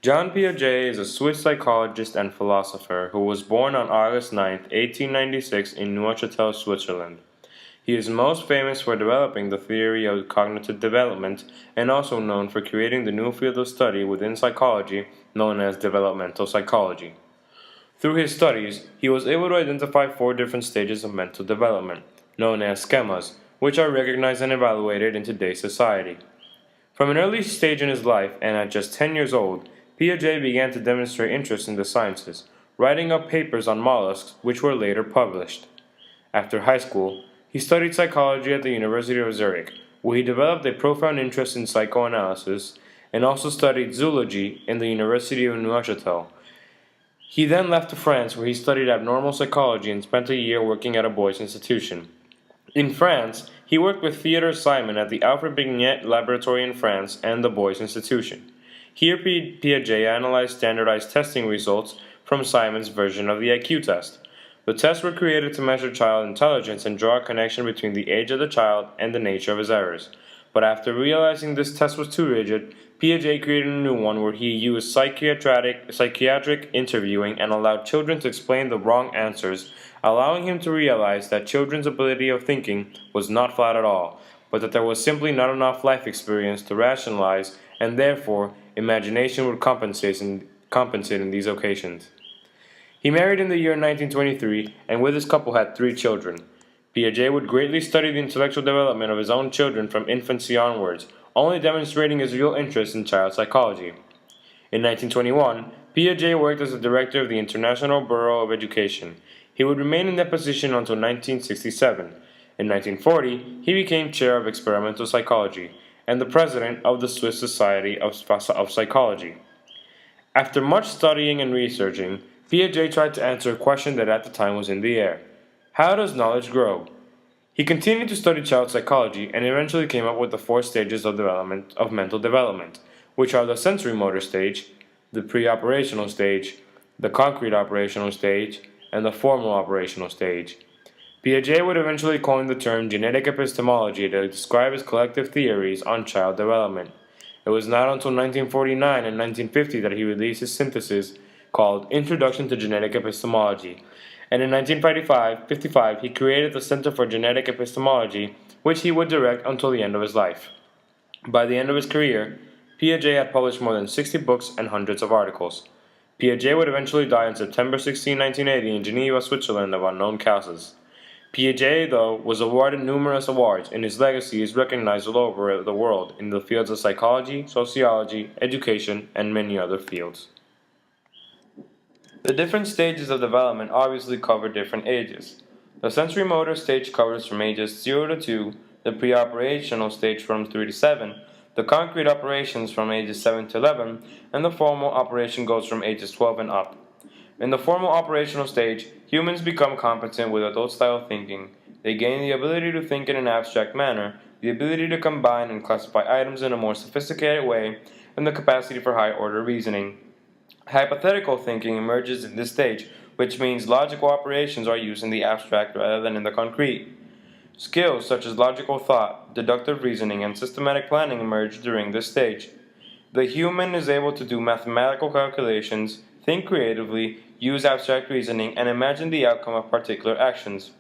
John Piaget is a Swiss psychologist and philosopher who was born on August 9, 1896 in Neuchâtel, Switzerland. He is most famous for developing the theory of cognitive development and also known for creating the new field of study within psychology known as developmental psychology. Through his studies, he was able to identify four different stages of mental development, known as schemas, which are recognized and evaluated in today's society. From an early stage in his life, and at just 10 years old, Piaget began to demonstrate interest in the sciences, writing up papers on mollusks which were later published. After high school, he studied psychology at the University of Zurich, where he developed a profound interest in psychoanalysis, and also studied zoology in the University of Neuchâtel. He then left to France, where he studied abnormal psychology and spent a year working at a boys' institution. In France, he worked with Theodore Simon at the Alfred Binet Laboratory in France and the Boys Institution. Here, Piaget analyzed standardized testing results from Simon's version of the IQ test. The tests were created to measure child intelligence and draw a connection between the age of the child and the nature of his errors. But after realizing this test was too rigid, Piaget created a new one where he used psychiatric interviewing and allowed children to explain the wrong answers, allowing him to realize that children's ability of thinking was not flat at all, but that there was simply not enough life experience to rationalize, and therefore imagination would compensate in these occasions. He married in the year 1923 and with his couple had three children. Piaget would greatly study the intellectual development of his own children from infancy onwards, only demonstrating his real interest in child psychology. In 1921, Piaget worked as the director of the International Bureau of Education. He would remain in that position until 1967. In 1940, he became chair of experimental psychology and the president of the Swiss Society of Psychology. After much studying and researching, Piaget tried to answer a question that at the time was in the air. How does knowledge grow? He continued to study child psychology and eventually came up with the four stages of mental development, which are the sensory motor stage, the pre-operational stage, the concrete operational stage, and the formal operational stage. Piaget would eventually coin the term genetic epistemology to describe his collective theories on child development. It was not until 1949 and 1950 that he released his synthesis called Introduction to Genetic Epistemology, and in 1955 he created the Center for Genetic Epistemology, which he would direct until the end of his life. By the end of his career, Piaget had published more than 60 books and hundreds of articles. Piaget would eventually die on September 16, 1980 in Geneva, Switzerland of unknown causes. Piaget, though, was awarded numerous awards, and his legacy is recognized all over the world in the fields of psychology, sociology, education, and many other fields. The different stages of development obviously cover different ages. The sensory motor stage covers from ages 0 to 2, the pre-operational stage from 3 to 7, the concrete operations from ages 7 to 11, and the formal operation goes from ages 12 and up. In the formal operational stage, humans become competent with adult-style thinking. They gain the ability to think in an abstract manner, the ability to combine and classify items in a more sophisticated way, and the capacity for high-order reasoning. Hypothetical thinking emerges in this stage, which means logical operations are used in the abstract rather than in the concrete. Skills such as logical thought, deductive reasoning, and systematic planning emerge during this stage. The human is able to do mathematical calculations, think creatively, use abstract reasoning, and imagine the outcome of particular actions.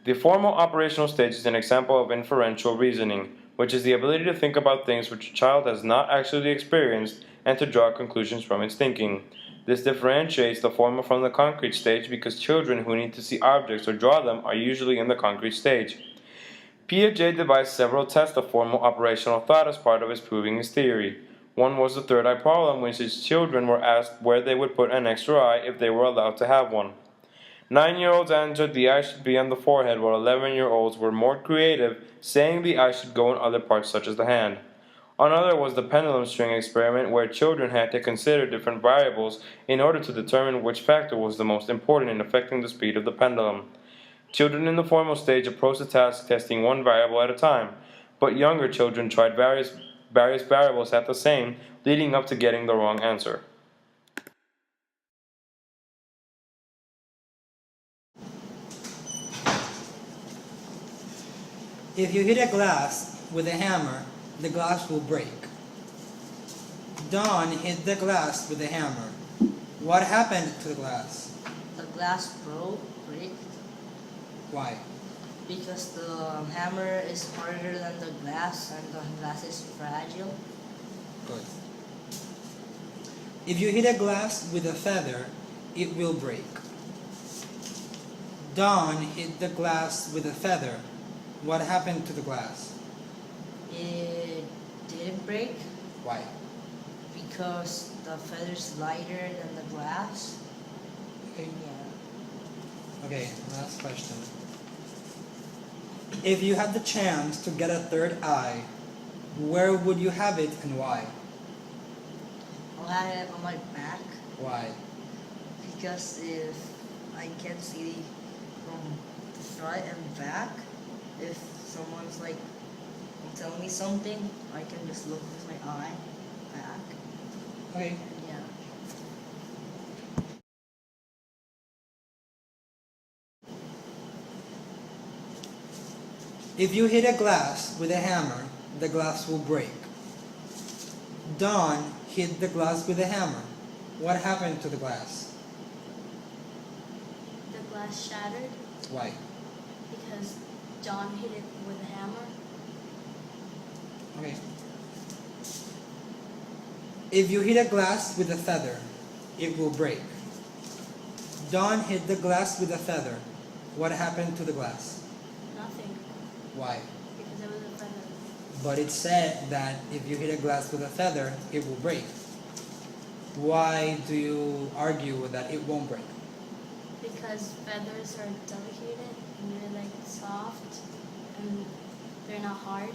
The formal operational stage is an example of inferential reasoning, which is the ability to think about things which a child has not actually experienced and to draw conclusions from its thinking. This differentiates the formal from the concrete stage because children who need to see objects or draw them are usually in the concrete stage. Piaget devised several tests of formal operational thought as part of his proving his theory. One was the third eye problem, which his children were asked where they would put an extra eye if they were allowed to have one. 9-year-olds answered the eye should be on the forehead, while 11-year-olds were more creative, saying the eye should go in other parts such as the hand. Another was the pendulum string experiment, where children had to consider different variables in order to determine which factor was the most important in affecting the speed of the pendulum. Children in the formal stage approached the task testing one variable at a time, but younger children tried various variables at the same, leading up to getting the wrong answer. If you hit a glass with a hammer, the glass will break. Don hit the glass with a hammer. What happened to the glass? The glass broke. Why? Because the hammer is harder than the glass and the glass is fragile. Good. If you hit a glass with a feather, it will break. Don hit the glass with a feather. What happened to the glass? It didn't break Why? because the feather is lighter than the glass. Okay. Yeah. Okay, last question. If you had the chance to get a third eye, where would you have it and why? I'll have it on my back Why? because if I can see from the front and back, if someone's like telling me something, I can just look with my eye back. Okay. Yeah. If you hit a glass with a hammer, the glass will break. Don hit the glass with a hammer. What happened to the glass? The glass shattered Why? because John hit it with a hammer. Okay. If you hit a glass with a feather, it will break. Don hit the glass with a feather. What happened to the glass? Nothing Why? because it was a feather. But it said that if you hit a glass with a feather, it will break. Why do you argue that it won't break? Because feathers are delicate and they're like soft and they're not hard.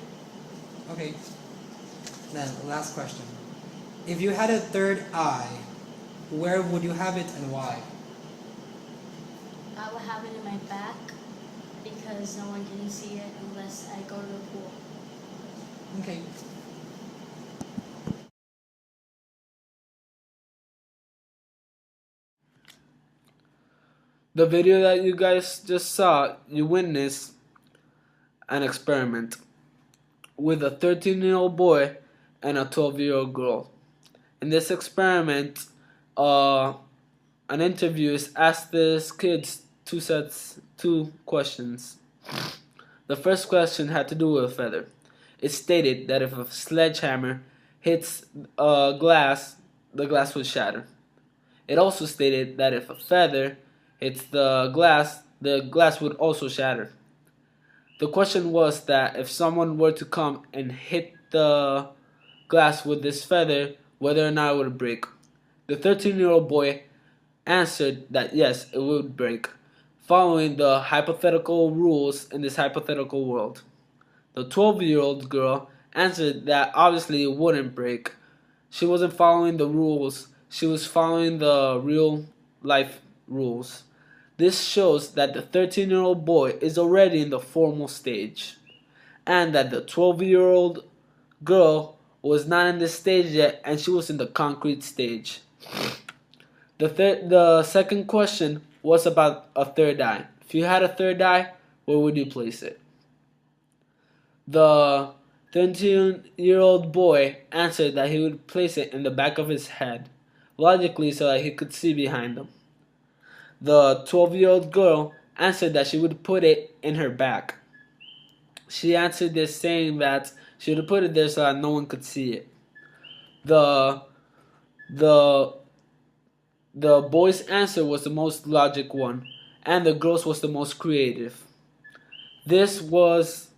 Okay. Then, last question. If you had a third eye, where would you have it and why? I will have it in my back because no one can see it unless I go to the pool. Okay. The video that you guys just saw, you witnessed an experiment with a 13-year-old boy and a 12-year-old girl. In this experiment, an interviewist asked these kids two questions. The first question had to do with a feather. It stated that if a sledgehammer hits a glass, the glass would shatter. It also stated that if a feather hits the glass would also shatter. The question was that if someone were to come and hit the glass with this feather, whether or not it would break. The 13-year-old boy answered that yes, it would break, following the hypothetical rules in this hypothetical world. The 12-year-old girl answered that obviously it wouldn't break. She wasn't following the rules, she was following the real life rules. This shows that the 13-year-old boy is already in the formal stage, and that the 12-year-old girl was not in this stage yet, and she was in the concrete stage. The second question was about a third eye. If you had a third eye, where would you place it? The 13-year-old boy answered that he would place it in the back of his head, logically so that he could see behind him. The 12-year-old girl answered that she would put it in her back. She answered this saying that she would put it there so that no one could see it. The boy's answer was the most logic one, and the girl's was the most creative. This was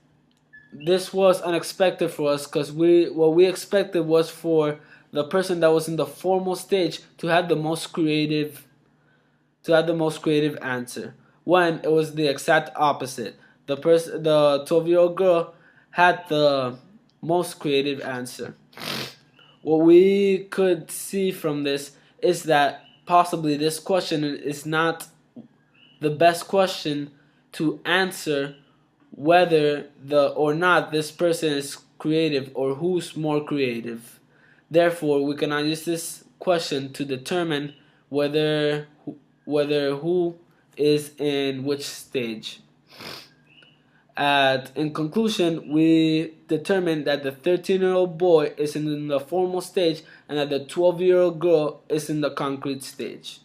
unexpected for us because what we expected was for the person that was in the formal stage to have the most creative answer, when it was the exact opposite. The 12-year-old girl had the most creative answer. What we could see from this is that possibly this question is not the best question to answer whether or not this person is creative or who's more creative. Therefore, we cannot use this question to determine whether who is in which stage. In conclusion, we determined that the 13-year-old boy is in the formal stage and that the 12-year-old girl is in the concrete stage.